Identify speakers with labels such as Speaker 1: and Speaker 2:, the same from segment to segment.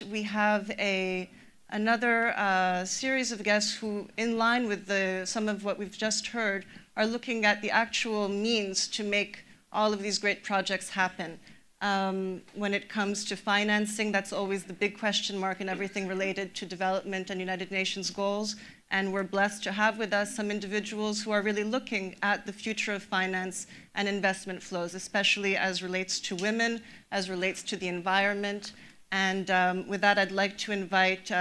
Speaker 1: we have another series of guests who, in line with some of what we've just heard, are looking at the actual means to make all of these great projects happen. When it comes to financing, that's always the big question mark in everything related to development and United Nations goals. And we're blessed to have with us some individuals who are really looking at the future of finance and investment flows, especially as relates to women, as relates to the environment. And with that, I'd like to invite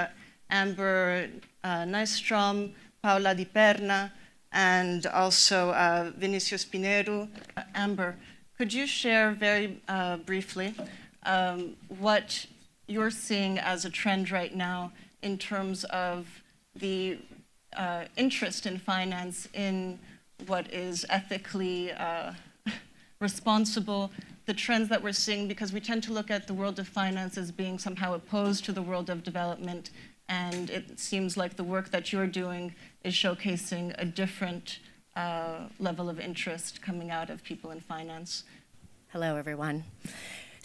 Speaker 1: Amber Nystrom, Paula di Perna, and also Vinicius Pinheiro. Amber, could you share very briefly what you're seeing as a trend right now in terms of the interest in finance in what is ethically responsible, the trends that we're seeing, because we tend to look at the world of finance as being somehow opposed to the world of development, and it seems like the work that you're doing is showcasing a different level of interest coming out of people in finance.
Speaker 2: Hello, everyone.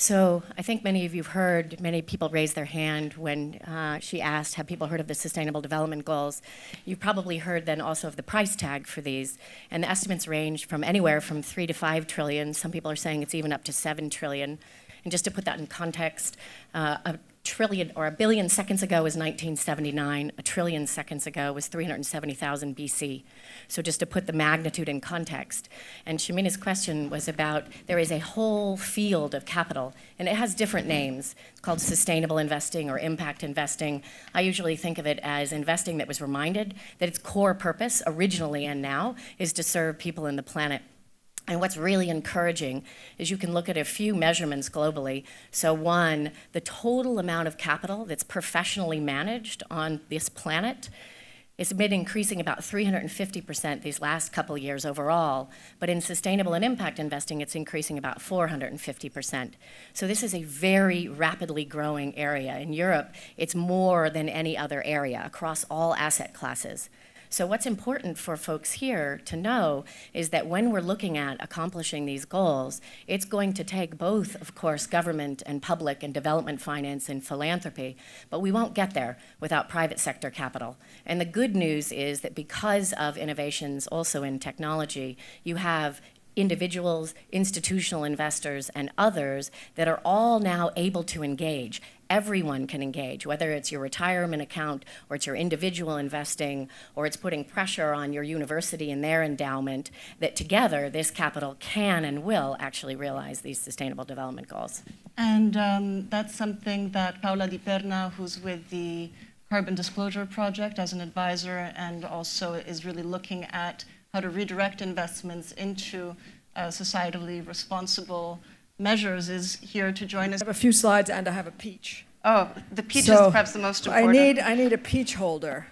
Speaker 2: So I think many of you have heard many people raise their hand when she asked, have people heard of the Sustainable Development Goals? You've probably heard then also of the price tag for these. And the estimates range from anywhere from 3 to 5 trillion. Some people are saying it's even up to 7 trillion. And just to put that in context, a trillion or a billion seconds ago was 1979. A trillion seconds ago was 370,000 BC. So just to put the magnitude in context. And Shamina's question was about there is a whole field of capital, and it has different names. It's called sustainable investing or impact investing. I usually think of it as investing that was reminded that its core purpose, originally and now, is to serve people and the planet. And what's really encouraging is you can look at a few measurements globally. So one, the total amount of capital that's professionally managed on this planet has been increasing about 350% these last couple of years overall. But in sustainable and impact investing, it's increasing about 450%. So this is a very rapidly growing area. In Europe, it's more than any other area across all asset classes. So what's important for folks here to know is that when we're looking at accomplishing these goals, it's going to take both, of course, government and public and development finance and philanthropy, but we won't get there without private sector capital. And the good news is that because of innovations also in technology, you have individuals, institutional investors, and others that are all now able to engage. Everyone can engage, whether it's your retirement account or it's your individual investing or it's putting pressure on your university and their endowment, that together this capital can and will actually realize these sustainable development goals.
Speaker 1: And that's something that Paula di Perna, who's with the Carbon Disclosure Project as an advisor and also is really looking at how to redirect investments into societally responsible measures, is here to join us.
Speaker 3: I have a few slides and I have a peach.
Speaker 1: Oh, the peach is perhaps the most important.
Speaker 3: I need a peach holder.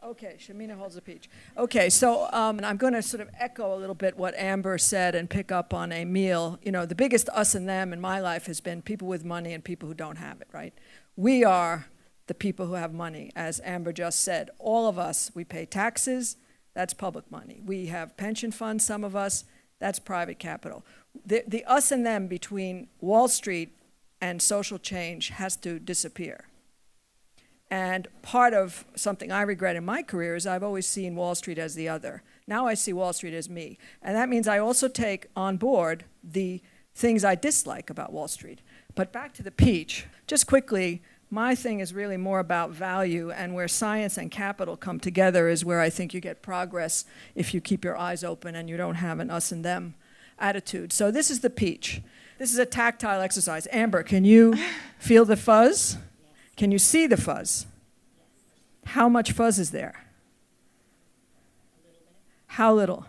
Speaker 3: Okay, Shamina holds a peach. Okay, so I'm going to sort of echo a little bit what Amber said and pick up on Emil. You know, the biggest us and them in my life has been people with money and people who don't have it, right? We are the people who have money, as Amber just said. All of us, we pay taxes. That's public money. We have pension funds, some of us, that's private capital. The us and them between Wall Street and social change has to disappear. And part of something I regret in my career is I've always seen Wall Street as the other. Now I see Wall Street as me. And that means I also take on board the things I dislike about Wall Street. But back to the peach, just quickly, my thing is really more about value, and where science and capital come together is where I think you get progress if you keep your eyes open and you don't have an us and them attitude. So this is the peach. This is a tactile exercise. Amber, can you feel the fuzz? Yes. Can you see the fuzz? Yes. How much fuzz is there? A little bit. How little?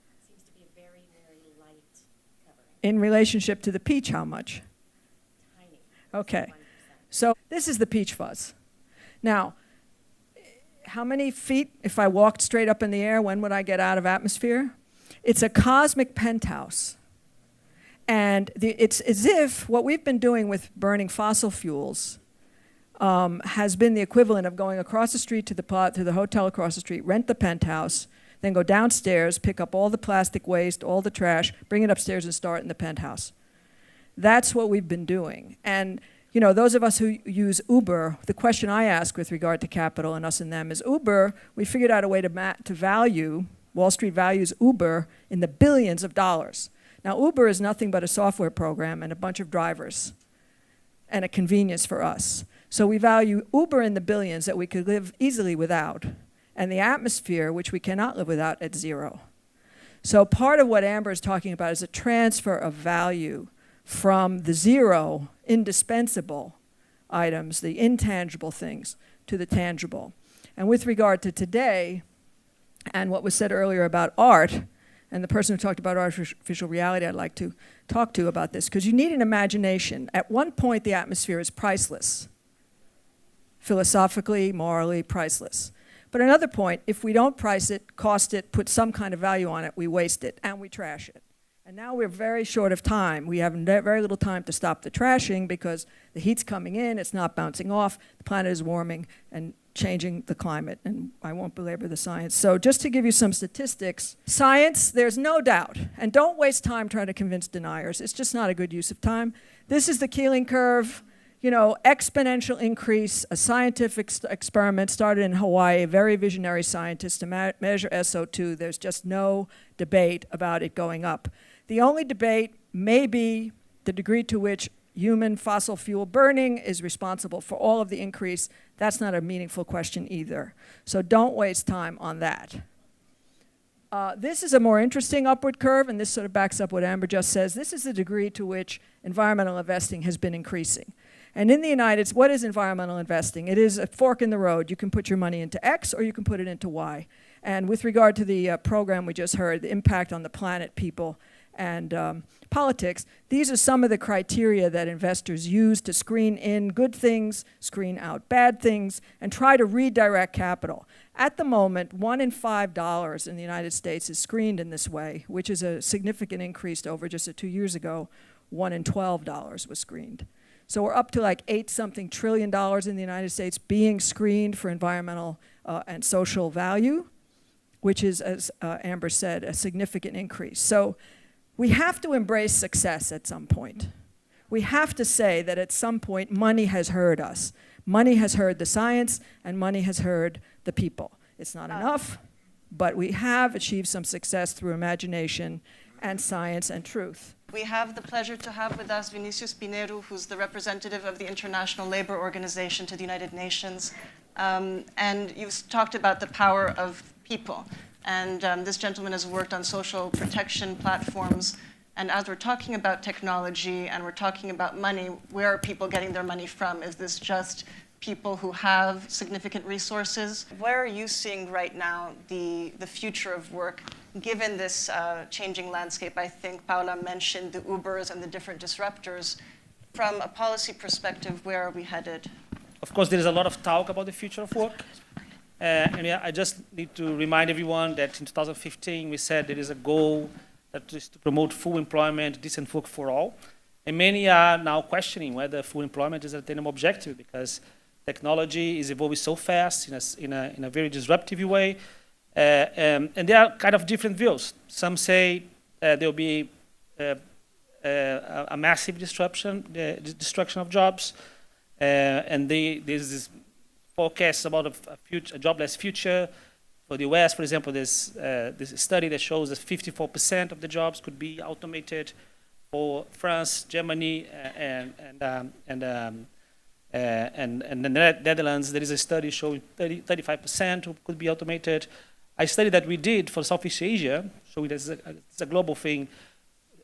Speaker 2: It seems to be a very, very light covering.
Speaker 3: In relationship to the peach, how much? Okay, so this is the peach fuzz. Now, how many feet, if I walked straight up in the air, when would I get out of atmosphere? It's a cosmic penthouse. And it's as if what we've been doing with burning fossil fuels has been the equivalent of going across the street to the hotel across the street, rent the penthouse, then go downstairs, pick up all the plastic waste, all the trash, bring it upstairs and store it in the penthouse. That's what we've been doing. And you know, those of us who use Uber, the question I ask with regard to capital and us and them is Uber, we figured out a way to value, Wall Street values Uber in the billions of dollars. Now, Uber is nothing but a software program and a bunch of drivers and a convenience for us. So we value Uber in the billions that we could live easily without, and the atmosphere, which we cannot live without, at zero. So part of what Amber is talking about is a transfer of value from the zero, indispensable items, the intangible things, to the tangible. And with regard to today, and what was said earlier about art, and the person who talked about artificial reality I'd like to talk to about this, because you need an imagination. At one point, the atmosphere is priceless. Philosophically, morally, priceless. But at another point, if we don't price it, cost it, put some kind of value on it, we waste it, and we trash it. And now we're very short of time. We have very little time to stop the trashing because the heat's coming in, it's not bouncing off, the planet is warming and changing the climate, and I won't belabor the science. So just to give you some statistics, science, there's no doubt, and don't waste time trying to convince deniers. It's just not a good use of time. This is the Keeling curve, you know, exponential increase, a scientific experiment started in Hawaii, a very visionary scientist to measure SO2. There's just no debate about it going up. The only debate may be the degree to which human fossil fuel burning is responsible for all of the increase. That's not a meaningful question either. So don't waste time on that. This is a more interesting upward curve, and this sort of backs up what Amber just says. This is the degree to which environmental investing has been increasing. And in the United States, what is environmental investing? It is a fork in the road. You can put your money into X or you can put it into Y. And with regard to the program we just heard, the impact on the planet, people, and politics, these are some of the criteria that investors use to screen in good things, screen out bad things, and try to redirect capital. At the moment, $1 in $5 in the United States is screened in this way, which is a significant increase over just 2 years ago. $1 in $12 was screened. So we're up to like $8-something trillion in the United States being screened for environmental and social value, which is, as Amber said, a significant increase. So we have to embrace success at some point. We have to say that at some point money has heard us. Money has heard the science, and money has heard the people. It's not enough, but we have achieved some success through imagination and science and truth.
Speaker 1: We have the pleasure to have with us Vinicius Pinheiro, who's the representative of the International Labour Organization to the United Nations. And you've talked about the power of people. And this gentleman has worked on social protection platforms. And as we're talking about technology and we're talking about money, where are people getting their money from? Is this just people who have significant resources? Where are you seeing right now the future of work, given this changing landscape? I think Paula mentioned the Ubers and the different disruptors. From a policy perspective, where are we headed?
Speaker 4: Of course, there is a lot of talk about the future of work. And yeah, I just need to remind everyone that in 2015, we said there is a goal that is to promote full employment, decent work for all. And many are now questioning whether full employment is an attainable objective because technology is evolving so fast in a very disruptive way. And there are kind of different views. Some say there will be a massive destruction of jobs. And there's this forecast about a jobless future. For the US, for example, there's this study that shows that 54% of the jobs could be automated. For France, Germany, and the Netherlands, there is a study showing 35% could be automated. A study that we did for Southeast Asia, so it's a global thing,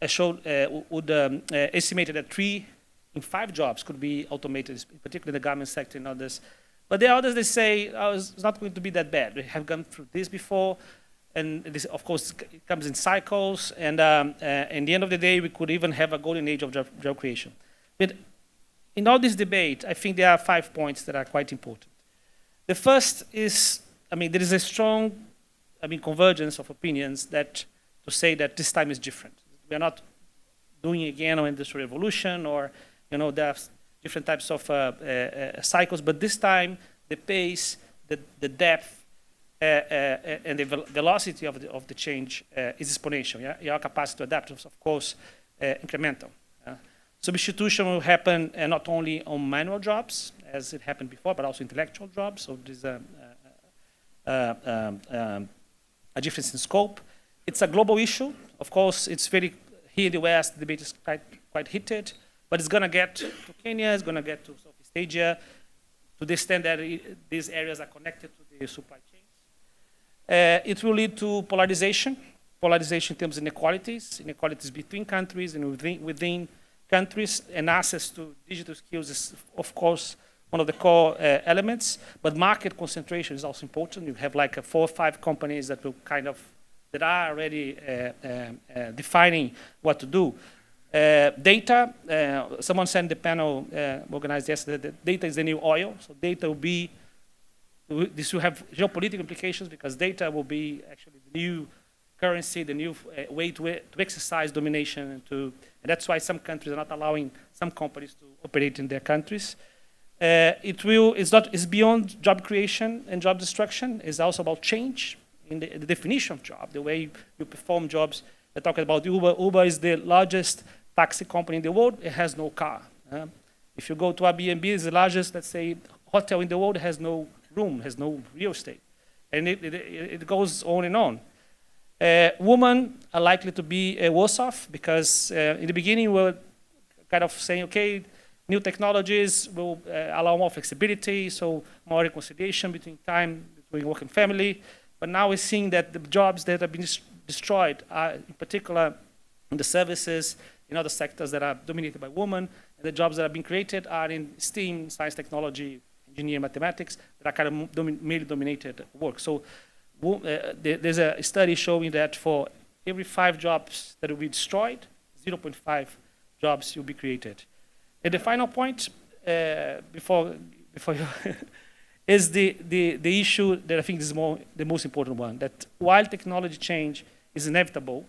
Speaker 4: estimated that 3 in 5 jobs could be automated, particularly in the garment sector and others. But there are others that say, oh, it's not going to be that bad. We have gone through this before, and this, of course, it comes in cycles. And in the end of the day, we could even have a golden age of job creation. But in all this debate, I think there are 5 points that are quite important. The first is, there is a strong, convergence of opinions that to say that this time is different. We are not doing again an industrial revolution, or there are different types of cycles, but this time the pace, the depth, and the velocity of the change is exponential. Yeah? Your capacity to adapt is, of course, incremental. Substitution will happen not only on manual jobs, as it happened before, but also intellectual jobs. So there's a difference in scope. It's a global issue. Of course, it's very, here in the West, the debate is quite heated, but it's going to get to Kenya, it's going to get to Southeast Asia, to the extent that these areas are connected to the supply chains. It will lead to polarization in terms of inequalities between countries and within countries, and access to digital skills is, of course, one of the core elements, but market concentration is also important. You have like 4 or 5 companies that will that are already defining what to do. Data, someone said in the panel organized yesterday that data is the new oil, so data will be, this will have geopolitical implications because data will be actually the new currency, the new way to exercise domination, and that's why some countries are not allowing some companies to operate in their countries. It's beyond job creation and job destruction. It's also about change in the definition of job, the way you perform jobs. They're talking about Uber. Uber is the largest taxi company in the world. It has no car. If you go to Airbnb, it's the largest, let's say, hotel in the world. It has no room, has no real estate. And it goes on and on. Women are likely to be worse off because in the beginning we're kind of saying, okay, new technologies will allow more flexibility, so more reconciliation between work and family. But now we're seeing that the jobs that have been destroyed are in particular in the services, in other sectors that are dominated by women, and the jobs that have been created are in STEAM, science, technology, engineering, mathematics, that are kind of male dominated work. So there's a study showing that for every 5 jobs that will be destroyed, 0.5 jobs will be created. And the final point, before you, is the issue that I think is the most important one, that while technology change is inevitable,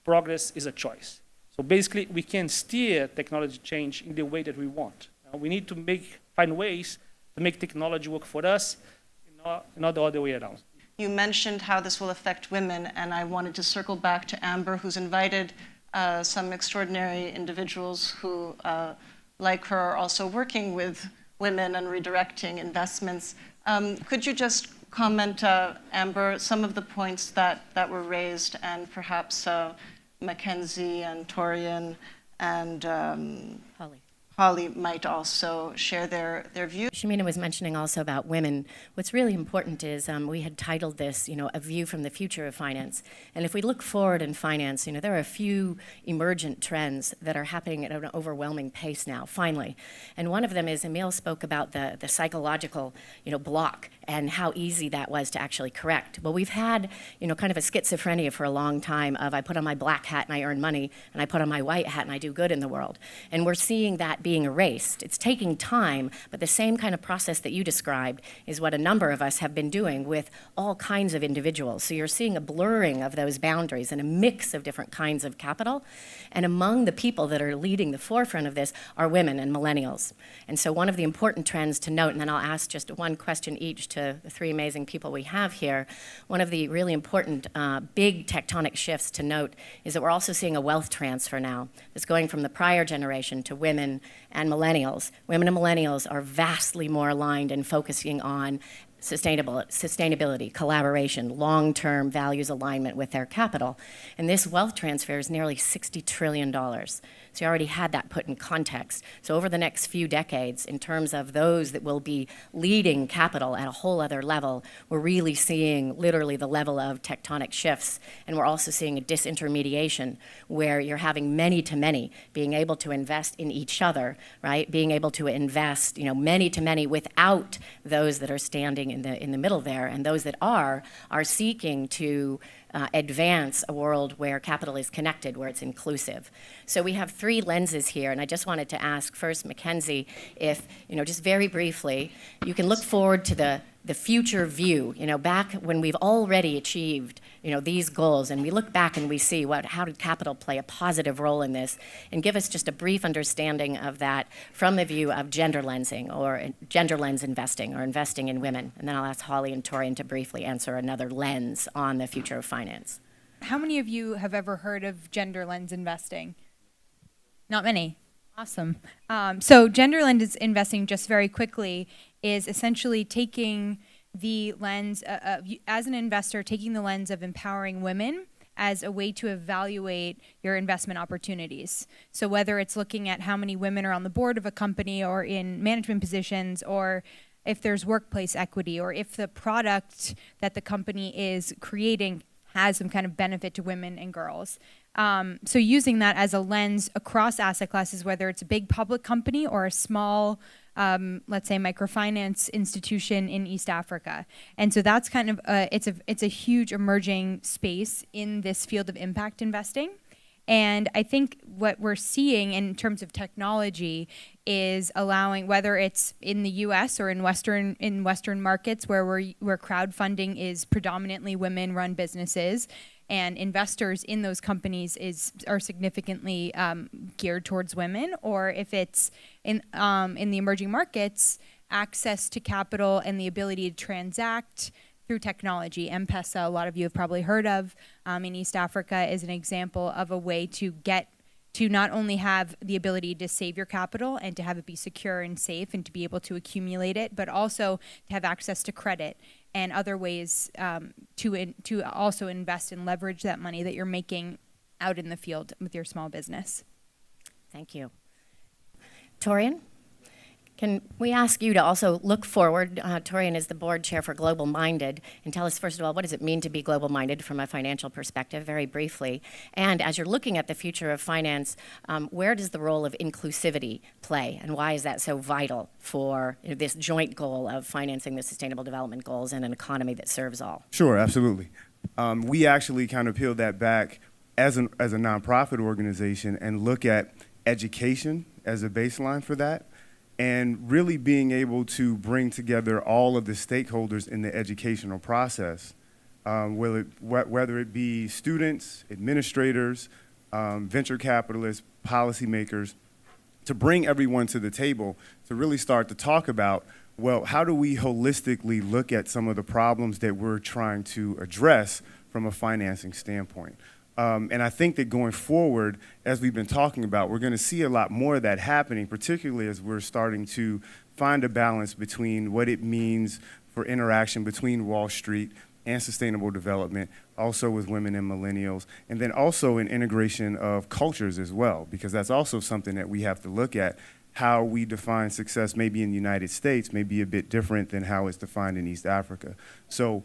Speaker 4: progress is a choice. So basically, we can steer technology change in the way that we want. We need to find ways to make technology work for us, not the other way around.
Speaker 1: You mentioned how this will affect women, and I wanted to circle back to Amber, who's invited some extraordinary individuals who, like her, are also working with women and redirecting investments. Could you just comment, Amber, some of the points that were raised, and perhaps Mackenzie and Torian and Holly might also share their views.
Speaker 2: Shamina was mentioning also about women. What's really important is we had titled this, A View from the Future of Finance. And if we look forward in finance, there are a few emergent trends that are happening at an overwhelming pace now, finally. And one of them is, Emil spoke about the psychological, block and how easy that was to actually correct. Well, we've had, kind of a schizophrenia for a long time of I put on my black hat and I earn money, and I put on my white hat and I do good in the world. And we're seeing that being erased. It's taking time, but the same kind of process that you described is what a number of us have been doing with all kinds of individuals. So you're seeing a blurring of those boundaries and a mix of different kinds of capital. And among the people that are leading the forefront of this are women and millennials. And so one of the important trends to note, and then I'll ask just one question each to the 3 amazing people we have here, one of the really important big tectonic shifts to note is that we're also seeing a wealth transfer now. It's going from the prior generation to women and millennials. Women and millennials are vastly more aligned and focusing on sustainability, collaboration, long-term values alignment with their capital. And this wealth transfer is nearly $60 trillion. So you already had that put in context. So over the next few decades, in terms of those that will be leading capital at a whole other level, we're really seeing literally the level of tectonic shifts. And we're also seeing a disintermediation where you're having many to many being able to invest in each other, right? Being able to invest, many to many without those that are standing in the middle there. And those that are seeking to advance a world where capital is connected, where it's inclusive. So we have 3 lenses here, and I just wanted to ask first, Mackenzie, if, just very briefly, you can look forward to the future view, back when we've already achieved, these goals, and we look back and we see how did capital play a positive role in this, and give us just a brief understanding of that from the view of gender lensing, or gender lens investing, or investing in women. And then I'll ask Holly and Torian to briefly answer another lens on the future of finance.
Speaker 5: How many of you have ever heard of gender lens investing? Not many. Awesome. So gender-lens investing, just very quickly, is essentially taking the lens as an investor, taking the lens of empowering women as a way to evaluate your investment opportunities. So whether it's looking at how many women are on the board of a company or in management positions, or if there's workplace equity, or if the product that the company is creating has some kind of benefit to women and girls. So using that as a lens across asset classes, whether it's a big public company or a small, let's say, microfinance institution in East Africa. And so that's kind of, it's a huge emerging space in this field of impact investing. And I think what we're seeing in terms of technology is allowing, whether it's in the U.S. or in Western markets where crowdfunding is predominantly women-run businesses, and investors in those companies are significantly geared towards women, or if it's in the emerging markets, access to capital and the ability to transact through technology. M-Pesa, a lot of you have probably heard of, in East Africa, is an example of a way to not only have the ability to save your capital and to have it be secure and safe and to be able to accumulate it, but also to have access to credit and other ways to also invest and leverage that money that you're making out in the field with your small business.
Speaker 2: Thank you. Torian? Can we ask you to also look forward? Torian is the board chair for Global Minded, and tell us, first of all, what does it mean to be global minded from a financial perspective, very briefly? And as you're looking at the future of finance, where does the role of inclusivity play, and why is that so vital for this joint goal of financing the Sustainable Development Goals and an economy that serves all?
Speaker 6: Sure, absolutely. We actually kind of peel that back as a nonprofit organization and look at education as a baseline for that, and really being able to bring together all of the stakeholders in the educational process, whether it be students, administrators, venture capitalists, policymakers, to bring everyone to the table to really start to talk about, well, how do we holistically look at some of the problems that we're trying to address from a financing standpoint? And I think that going forward, as we've been talking about, we're going to see a lot more of that happening, particularly as we're starting to find a balance between what it means for interaction between Wall Street and sustainable development, also with women and millennials, and then also an integration of cultures as well, because that's also something that we have to look at. How we define success maybe in the United States may be a bit different than how it's defined in East Africa. So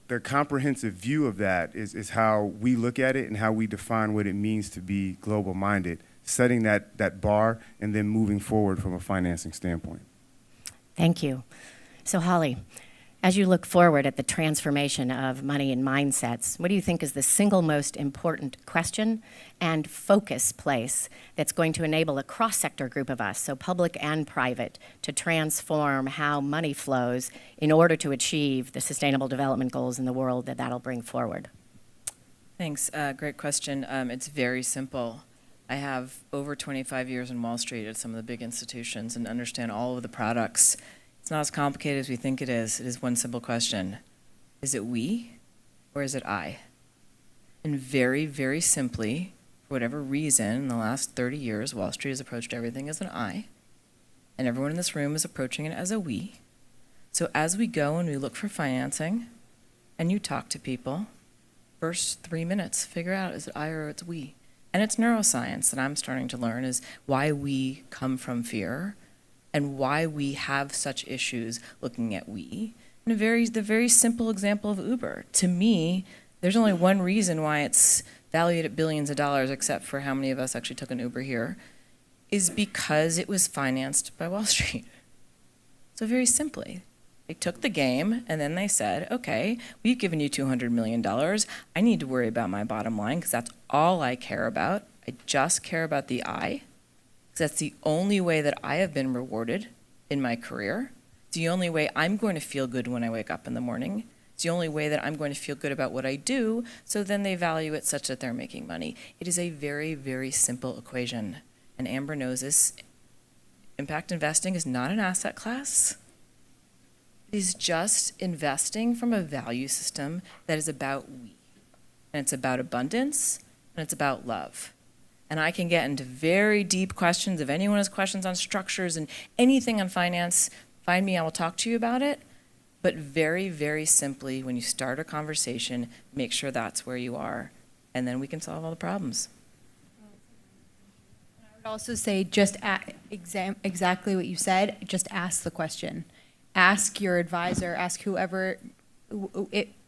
Speaker 6: the comprehensive view of that is how we look at it and how we define what it means to be global minded, setting that bar and then moving forward from a financing standpoint.
Speaker 2: Thank you. So Holly, as you look forward at the transformation of money and mindsets, what do you think is the single most important question and focus place that's going to enable a cross-sector group of us, so public and private, to transform how money flows in order to achieve the Sustainable Development Goals in the world that'll bring forward?
Speaker 7: Thanks. Great question. It's very simple. I have over 25 years in Wall Street at some of the big institutions and understand all of the products. It's not as complicated as we think it is. It is one simple question. Is it we or is it I? And very, very simply, for whatever reason, in the last 30 years, Wall Street has approached everything as an I, and everyone in this room is approaching it as a we. So as we go and we look for financing, and you talk to people, first 3 minutes, figure out, is it I or it's we? And it's neuroscience that I'm starting to learn is why we come from fear and why we have such issues looking at we. And the very simple example of Uber. To me, there's only one reason why it's valued at billions of dollars, except for how many of us actually took an Uber here, is because it was financed by Wall Street. So very simply, they took the game and then they said, okay, we've given you $200 million. I need to worry about my bottom line because that's all I care about. I just care about the I. That's the only way that I have been rewarded in my career. It's the only way I'm going to feel good when I wake up in the morning. It's the only way that I'm going to feel good about what I do, so then they value it such that they're making money. It is a very, very simple equation. And Amber knows this. Impact investing is not an asset class. It is just investing from a value system that is about we. And it's about abundance, and it's about love. And I can get into very deep questions. If anyone has questions on structures and anything on finance, find me, I will talk to you about it. But very, very simply, when you start a conversation, make sure that's where you are, and then we can solve all the problems.
Speaker 5: I would also say just exactly what you said, just ask the question. Ask your advisor, ask whoever,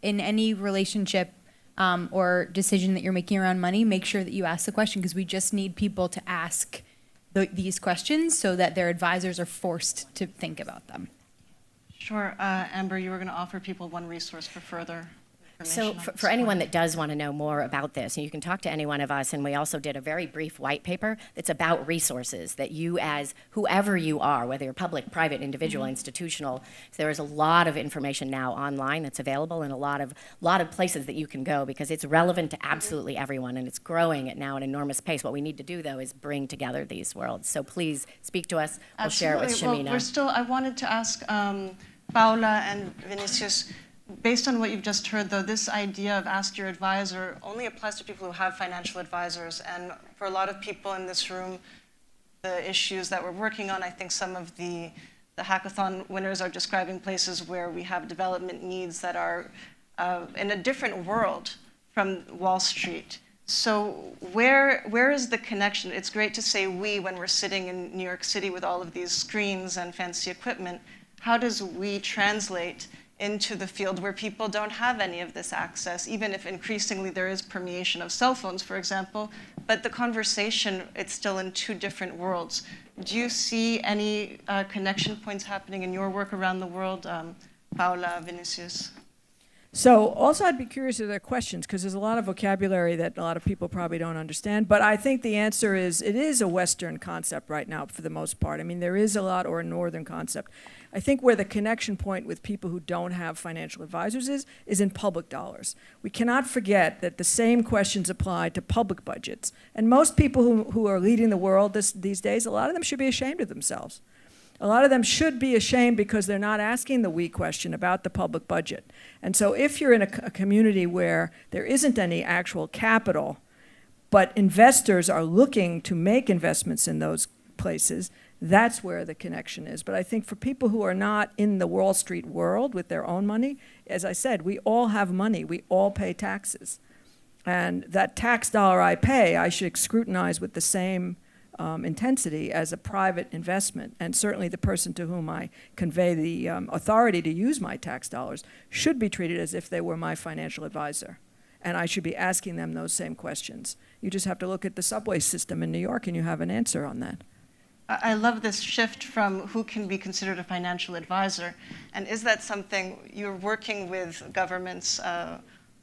Speaker 5: in any relationship or decision that you're making around money, make sure that you ask the question, because we just need people to ask these questions so that their advisors are forced to think about them.
Speaker 1: Sure. Amber, you were going to offer people one resource for further
Speaker 2: So
Speaker 1: information.
Speaker 2: for anyone that does want to know more about this, you can talk to any one of us, and we also did a very brief white paper that's about resources that you, as whoever you are, whether you're public, private, individual, institutional, there is a lot of information now online that's available and a lot of places that you can go, because it's relevant to absolutely everyone, and it's growing at now an enormous pace. What we need to do, though, is bring together these worlds. So please speak to us. We'll share it with Shamina.
Speaker 1: Well, I wanted to ask Paula and Vinicius, based on what you've just heard, though, this idea of ask your advisor only applies to people who have financial advisors. And for a lot of people in this room, the issues that we're working on, I think some of the hackathon winners are describing places where we have development needs that are in a different world from Wall Street. So where is the connection? It's great to say we when we're sitting in New York City with all of these screens and fancy equipment. How does we translate into the field where people don't have any of this access, even if increasingly there is permeation of cell phones, for example, but the conversation, it's still in two different worlds. Do you see any connection points happening in your work around the world, Paula, Vinicius?
Speaker 3: So also I'd be curious of their questions, because there's a lot of vocabulary that a lot of people probably don't understand. But I think the answer is it is a Western concept right now for the most part. I mean, there is a lot, or a Northern concept. I think where the connection point with people who don't have financial advisors is in public dollars. We cannot forget that the same questions apply to public budgets. And most people who are leading the world these days, a lot of them should be ashamed of themselves. A lot of them should be ashamed because they're not asking the we question about the public budget. And so if you're in a community where there isn't any actual capital, but investors are looking to make investments in those places, that's where the connection is. But I think for people who are not in the Wall Street world with their own money, as I said, we all have money. We all pay taxes. And that tax dollar I pay, I should scrutinize with the same intensity as a private investment. And certainly the person to whom I convey the authority to use my tax dollars should be treated as if they were my financial advisor. And I should be asking them those same questions. You just have to look at the subway system in New York and you have an answer on that.
Speaker 1: I love this shift from who can be considered a financial advisor. And is that something you're working with governments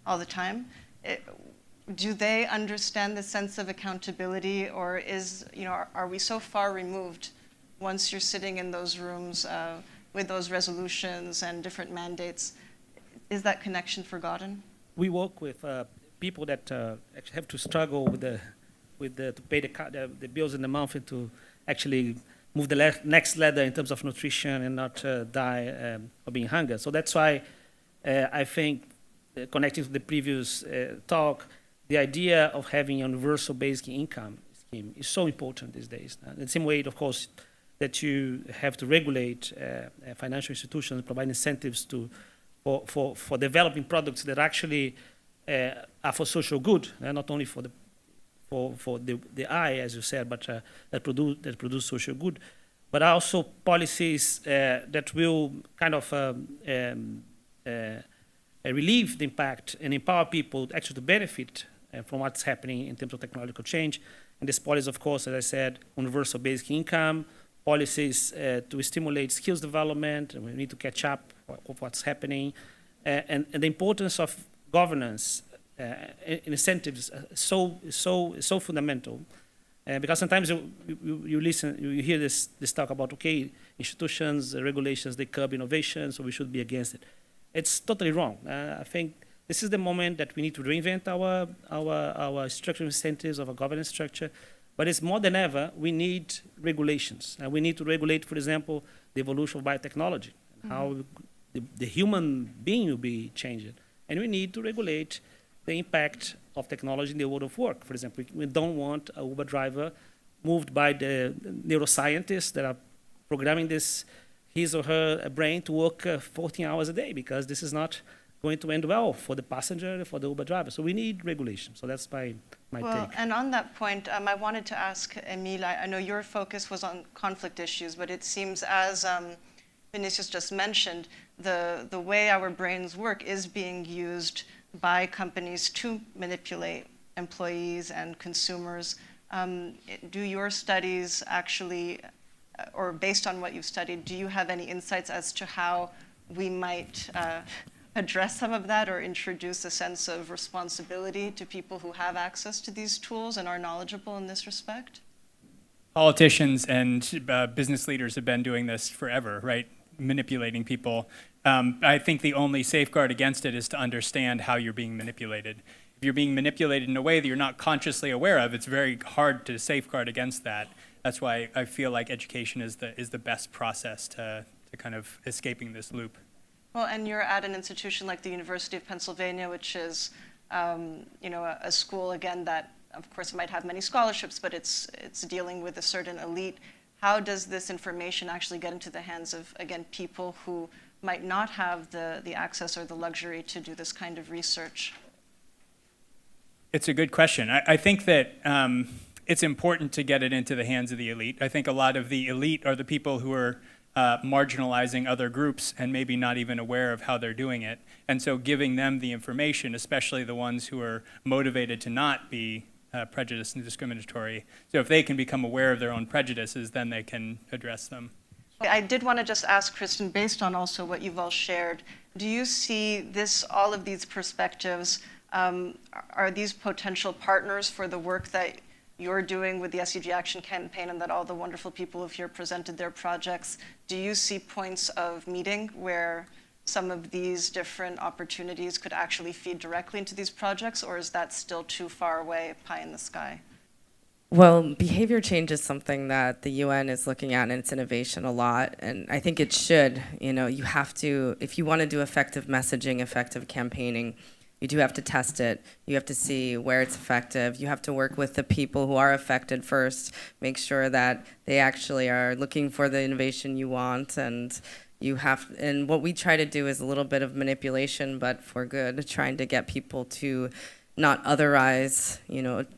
Speaker 1: all the time? Do they understand the sense of accountability, or are we so far removed once you're sitting in those rooms with those resolutions and different mandates? Is that connection forgotten?
Speaker 4: We work with people that actually have to struggle to pay the bills in the month and to actually move the next ladder in terms of nutrition and not die of being hungry. So that's why I think, connecting to the previous talk, the idea of having a universal basic income scheme is so important these days. In the same way, of course, that you have to regulate financial institutions, provide incentives for developing products that actually are for social good, not only for the eye, as you said, but that produce social good, but also policies that will kind of relieve the impact and empower people actually to benefit from what's happening in terms of technological change. And this policy, of course, as I said, universal basic income, policies to stimulate skills development, and we need to catch up with what's happening, and the importance of governance incentives so fundamental, because sometimes you listen, you hear this talk about, okay, institutions, regulations, they curb innovation, so we should be against it. It's totally wrong. I think this is the moment that we need to reinvent our structural incentives of a governance structure. But it's more than ever, we need regulations. We need to regulate, for example, the evolution of biotechnology, how the human being will be changed. And we need to regulate the impact of technology in the world of work. For example, we don't want a Uber driver moved by the neuroscientists that are programming his or her brain to work 14 hours a day, because this is not going to end well for the passenger, for the Uber driver. So we need regulation. So that's my
Speaker 1: Well,
Speaker 4: take.
Speaker 1: and on that point, I wanted to ask Emile, I know your focus was on conflict issues, but it seems as Vinicius just mentioned, the way our brains work is being used by companies to manipulate employees and consumers. Do your studies actually, or based on what you've studied, do you have any insights as to how we might address some of that or introduce a sense of responsibility to people who have access to these tools and are knowledgeable in this respect?
Speaker 8: Politicians and business leaders have been doing this forever, right? Manipulating people. I think the only safeguard against it is to understand how you're being manipulated. If you're being manipulated in a way that you're not consciously aware of, it's very hard to safeguard against that. That's why I feel like education is the best process to kind of escaping this loop.
Speaker 1: Well, and you're at an institution like the University of Pennsylvania, which is, a school, again, that, of course, might have many scholarships, but it's dealing with a certain elite. How does this information actually get into the hands of, again, people who might not have the access or the luxury to do this kind of research?
Speaker 8: It's a good question. I think that it's important to get it into the hands of the elite. I think a lot of the elite are the people who are marginalizing other groups and maybe not even aware of how they're doing it. And so giving them the information, especially the ones who are motivated to not be prejudiced and discriminatory. So if they can become aware of their own prejudices, then they can address them.
Speaker 1: I did want to just ask Kristen, based on also what you've all shared, do you see all of these perspectives, are these potential partners for the work that you're doing with the SDG Action Campaign and that all the wonderful people who've here presented their projects? Do you see points of meeting where some of these different opportunities could actually feed directly into these projects, or is that still too far away, pie in the sky?
Speaker 9: Well, behavior change is something that the UN is looking at in its innovation a lot, and I think it should. You have to, if you want to do effective messaging, effective campaigning, you do have to test it. You have to see where it's effective. You have to work with the people who are affected first, make sure that they actually are looking for the innovation you want, and what we try to do is a little bit of manipulation, but for good, trying to get people to not otherize,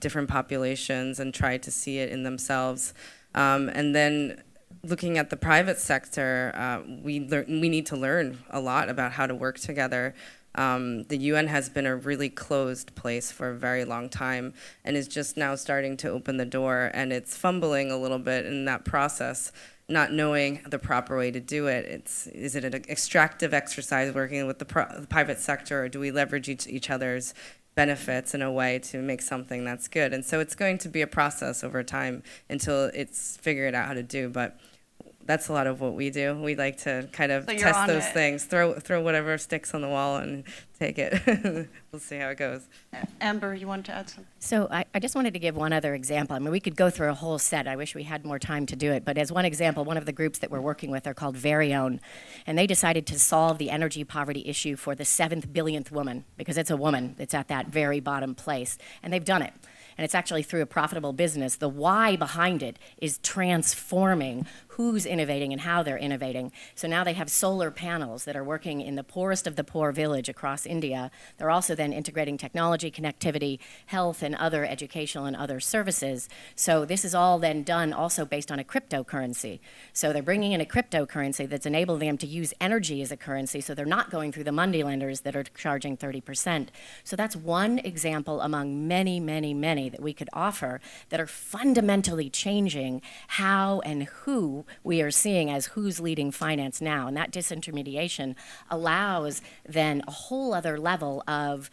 Speaker 9: different populations and try to see it in themselves. And then looking at the private sector, we need to learn a lot about how to work together. The UN has been a really closed place for a very long time and is just now starting to open the door, and it's fumbling a little bit in that process, not knowing the proper way to do it. Is it an extractive exercise working with the private sector, or do we leverage each other's benefits in a way to make something that's good? And so it's going to be a process over time until it's figured out how to do, but that's a lot of what we do. We like to kind of test those things, throw whatever sticks on the wall and take it. We'll see how it goes.
Speaker 1: Amber, you wanted to add something?
Speaker 2: So I just wanted to give one other example. I mean, we could go through a whole set. I wish we had more time to do it. But as one example, one of the groups that we're working with are called Varione. And they decided to solve the energy poverty issue for the 7th billionth woman, because it's a woman that's at that very bottom place. And they've done it. And it's actually through a profitable business. The why behind it is transforming who's innovating and how they're innovating. So now they have solar panels that are working in the poorest of the poor village across India. They're also then integrating technology, connectivity, health, and other educational and other services. So this is all then done also based on a cryptocurrency. So they're bringing in a cryptocurrency that's enabling them to use energy as a currency, so they're not going through the money lenders that are charging 30%. So that's one example among many, many, many that we could offer that are fundamentally changing how and who we are seeing as who's leading finance now. And that disintermediation allows then a whole other level of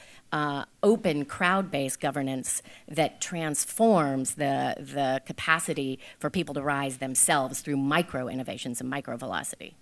Speaker 2: open crowd-based governance that transforms the capacity for people to rise themselves through micro innovations and micro velocity.